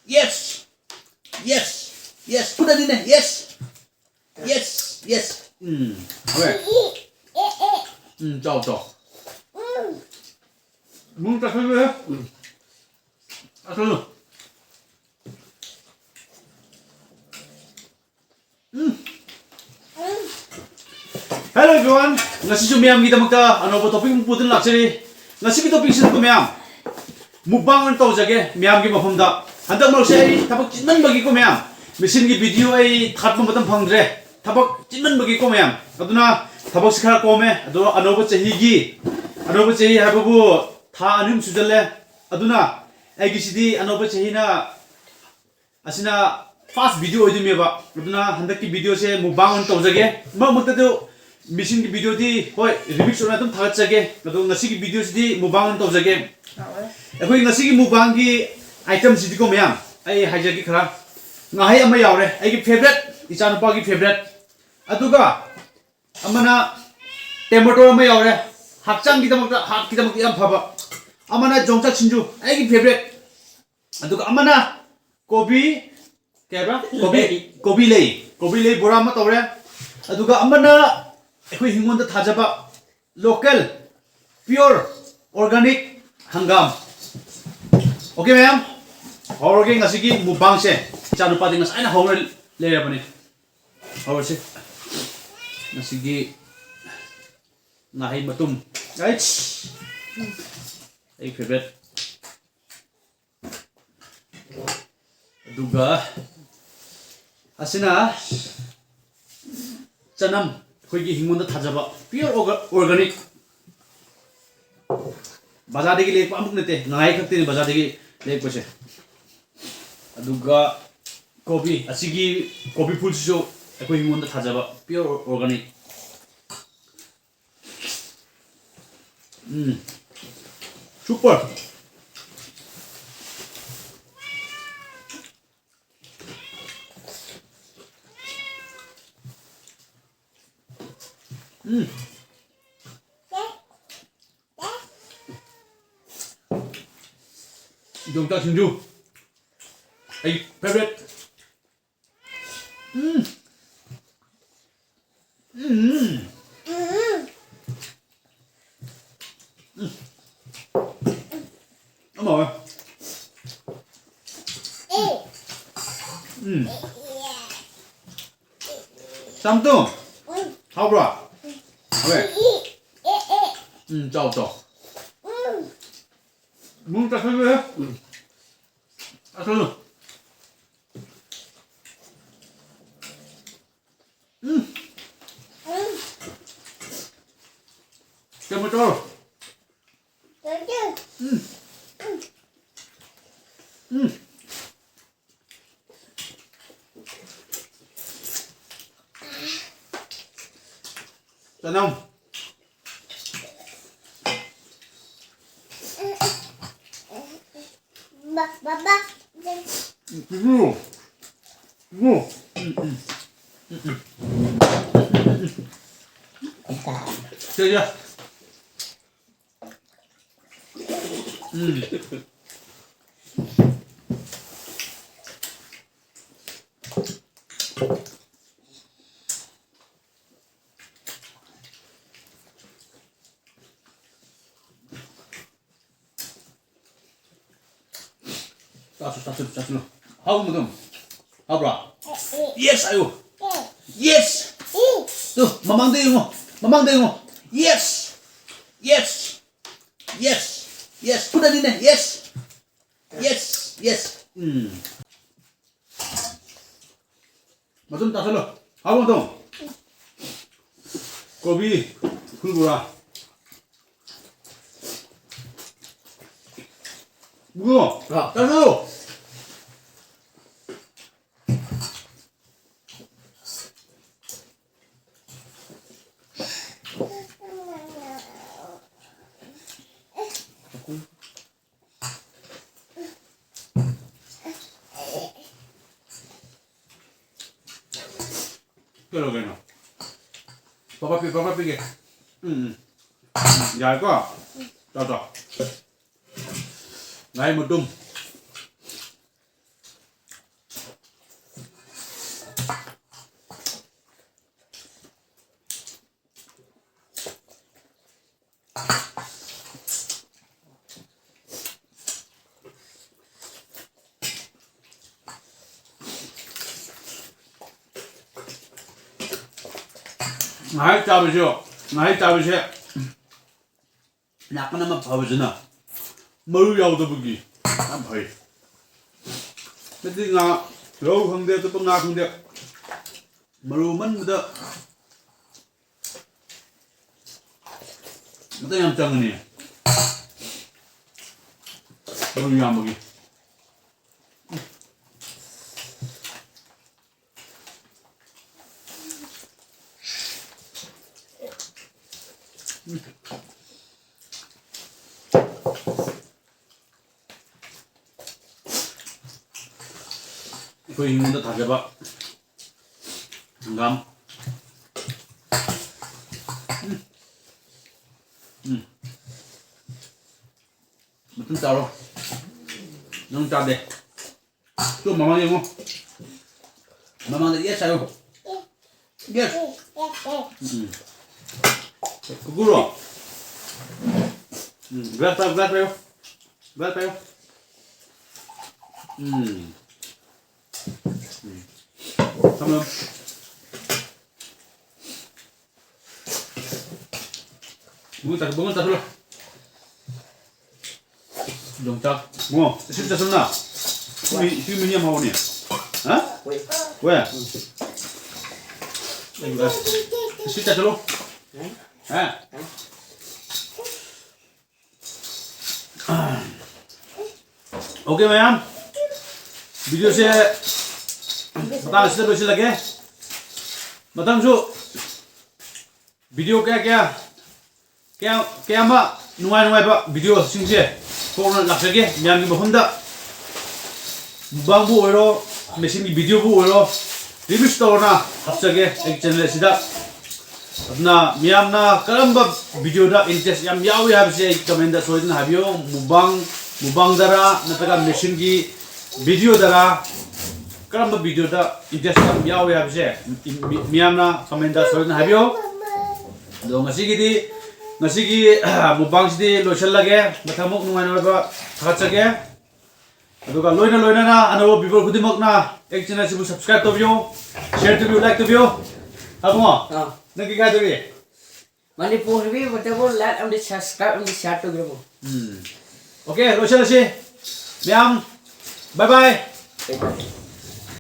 Yes. Yes. Yes. Put that in there. Yes. Yes. Yes. Okay. Cho. Muốn ta thấy á. À thôi. Hello everyone. Ngasi chu miam gidamagta ano topic mo putun lakchari. Ngasi ki topic sin ko miam. Mukbang an tawjage miam gi mafamda. Handak mar sei tabak chinman bagi ko miam. Machine gi video ai khatma matam phangdre. Tabak chinman bagi ko miam. Aduna tabak sikhar ko me ado anoba chahi gi. Anoba chahi hababu tha anum sujalle. Aduna ai gi sidi anoba chahi na asina fast video oidi meba. Aduna handak ki video se mukbang an tawjage. Ma mutado Mission की video दी होय remix होना तुम थागत सके तो नसी की video दी मुबांग तो जगे अखोई नसी की मुबांग की आइटम सिदी को मयाम आई हाइजर की खरा ngai ama yaure ai की फेवरेट इचान पा की फेवरेट अदुगा अमना टोमेटो ama yaure hakchang की दमक हाक की दमक याम फबा अमना जोंचा छिंजु आई की फेवरेट अदुगा अमना कोबी केबा कोबी ले बोरा म तौरे अदुगा अमना अखोई हिंगोंदा थाजबा लोकल प्योर ऑर्गेनिक हंगाम ओके मैम हौरगे ngasi mukbang se chanu pa ding aina hore le ra bani hore se ngasi ngai matum ai favorite duga asina chanam खोई हिंगोंदा थाजबा प्योर ऑर्गेनिक बाजार देगी लेक अमुक नते ngai खक्ते बाजार देगी लेक पसे अदुगा कोबी असिगी कोबी फुल सो अखोई हिंगोंदा थाजबा pure organic super Jongcha Chinju ai favorite 어머 쌈뚱 하브라 왜? 짜. 문자 설명해? 아, 설명. 깨물 쩔어. 짜놈. Baba. 이거. 자. 따수. 하우 무덤. 하브라. Yes, ayo. Yes. Tuh, mamang dengo. Yes. Put that in there. Yes. 무덤 따설로. 하우 무덤. 고비 굴구라. 뭐야? 따설로. 그러게나. 버버피게. 얇고. 짜자. 나이 뭐 좀. 나이 잡으셔. 나이 잡으셔. 약간 한번 봐보잖아. 머리 야우더보기. 한 봐요. 근데 나 여우 황대 또 나 황대. 머리만 묻어. 어떤 얌짱이니? 머리 안 먹이. 이거 익는데 다 잡아. 잠깐. 무슨 따로? 너무 짜대. 좀 마마니 뭐? 마마니 예 사요. 예. 그거로. 왜 빼요? 그러면 먹은 다 들어. 영탁 뭐 진짜 좋나? 지금 미니엄 하고니? 어? 왜? 이거 진짜 들어? 예? Okay ma'am video से बताओ इससे कैसे लगे बताओ जो वीडियो क्या क्या क्या क्या मा नुआई बा वीडियो सिंसे फोन लाखगे म्याम की मफमदा बांबू ओरो मेसिन की वीडियो बु ओरो रिव्यू स्टोरना हपसगे एक चैनल सिदा अपना म्याम ना करम्बा वीडियो दा इंटरेस्ट याम यावे हाबसे कमेंट दा सोइदन हाबियो मुबांग दरा नतगा मेसिन की वीडियो दरा करम्बा वीडियो दा इंटरेस्ट याम यावे हाबसे म्याम ना कमेंट दा सोइदन हाबियो दो ngasi mubang sidi lotion lage mathamuk nungai ba thachage aduga loina na anabo bibor kudimak na ek channel sibu subscribe tobiyo share tobiyo like tobiyo amo nagi ga tobi Manipur bi whatever like and subscribe and share to grow. Okay lotion si miam bye bye